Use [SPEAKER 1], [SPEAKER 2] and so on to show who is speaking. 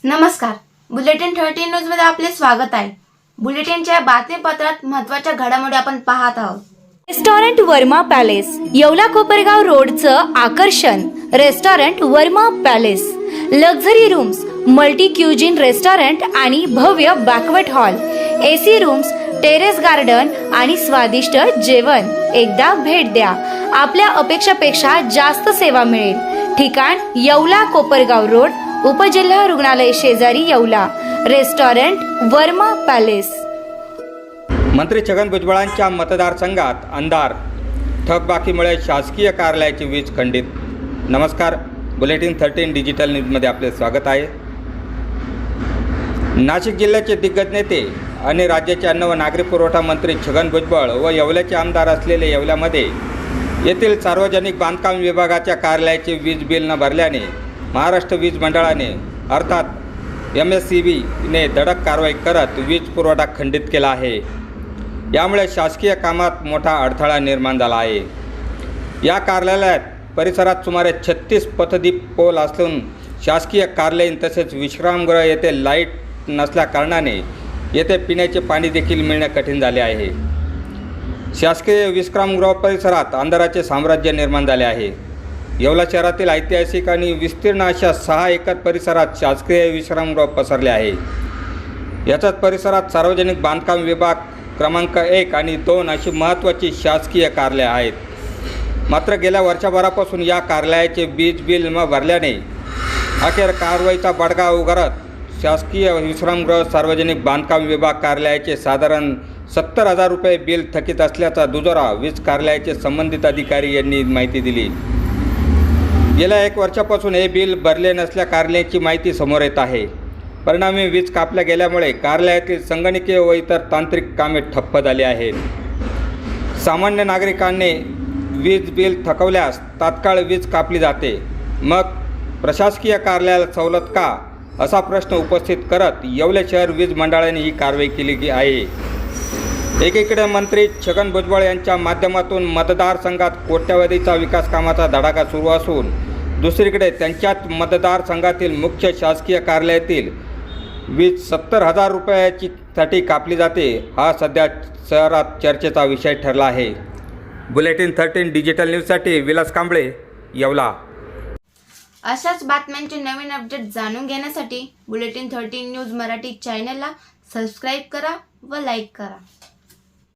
[SPEAKER 1] नमस्कार. Bulletin 13 news मध्ये आपले स्वागत आहे. बुलेटिनच्या बातमीपत्रात महत्त्वाच्या घडामोडी आपण पाहत आहोत.
[SPEAKER 2] रेस्टॉरंट वर्मा पॅलेस, येवला कोपरगाव रोडचं आकर्षण. Restaurant Verma palace, luxury rooms, multi cuisine restaurant आणि भव्य banquet hall, AC rooms, terrace garden आणि स्वादिष्ट जेवण. एकदा भेट द्या. आपल्या अपेक्षापेक्षा जास्त सेवा मिळेल. ठिकाण येवला कोपरगाव रोड, उपजिल्हा रुग्णालय शेजारी येवला. Restaurant Verma palace.
[SPEAKER 3] मंत्री छगन भुजबळांच्या मतदारसंघात अंधार. थकबाकीमुळे शासकीय कार्यालयाची वीज खंडित. नमस्कार. बुलेटिन 13 डिजिटल न्यूजमध्ये आपले स्वागत आहे. नाशिक जिल्ह्याचे दिग्गज नेते आणि राज्याचे अन्न व नागरी पुरवठा मंत्री छगन भुजबळ व येवल्याचे आमदार असलेले येवल्यामध्ये येथील सार्वजनिक बांधकाम विभागाच्या कार्यालयाचे वीज बिल न भरल्याने महाराष्ट्र वीज मंडळाने अर्थात MSEBने धडक कारवाई करत वीज पुरवठा खंडित केला आहे. यामुळे शासकीय कामात मोठा अडथळा निर्माण झाला आहे. या कार्यालयात परिसरात सुमारे 36 पथदीप पोल असून शासकीय कार्यालयीन तसेच विश्रामगृह येथे लाईट नसल्याकारणाने येथे पिण्याचे पाणी देखील मिळणे कठीण झाले आहे. शासकीय विश्रामगृह परिसरात अंधाराचे साम्राज्य निर्माण झाले आहे. येवला शहरातील ऐतिहासिक आणि विस्तीर्ण अशा 6 एकर परिसरात शासकीय विश्रामगृह पसरले आहे. याचाच परिसरात सार्वजनिक बांधकाम विभाग क्रमांक 1 आणि 2 अशी महत्त्वाची शासकीय कार्यालये आहेत. मात्र गेल्या वर्षभरापासून या कार्यालयाचे वीज बिल न भरल्याने अखेर कारवाईचा बडगा उगारत शासकीय विश्रामगृह सार्वजनिक बांधकाम विभाग कार्यालयाचे साधारण 70,000 रुपये बिल थकीत असल्याचा दुजोरा वीज कार्यालयाचे संबंधित अधिकारी यांनी माहिती दिली. गेल्या 1 वर्षापासून हे बिल भरले नसल्या कार्यालयाची माहिती समोर येत आहे. परिणामी वीज कापल्या गेल्यामुळे कार्यालयातील संगणकीय व इतर तांत्रिक कामे ठप्प झाली आहेत. सामान्य नागरिकांनी वीज बिल थकवल्यास तात्काळ वीज कापली जाते. मग प्रशासकीय कार्यालयाला सवलत का, असा प्रश्न उपस्थित करत येवले शहर वीज मंडळाने ही कारवाई केली आहे. एकीकडे मंत्री छगन भुजबळ यांच्या माध्यमातून मतदारसंघात कोट्यवधीचा विकास कामाचा धडाका सुरू असून दुसरीकडे त्यांच्याच मतदारसंघातील मुख्य शासकीय कार्यालयातील वीज 70,000 रुपयासाठी कापली जाते. हा सध्या शहरात चर्चेचा विषय ठरला आहे. बुलेटिन 13 डिजिटल न्यूजसाठी विलास कांबळे, येवला.
[SPEAKER 1] अशाच बातम्यांचे नवीन अपडेट जाणून घेण्यासाठी बुलेटिन 13 न्यूज मराठी चॅनलला सबस्क्राईब करा व लाईक करा.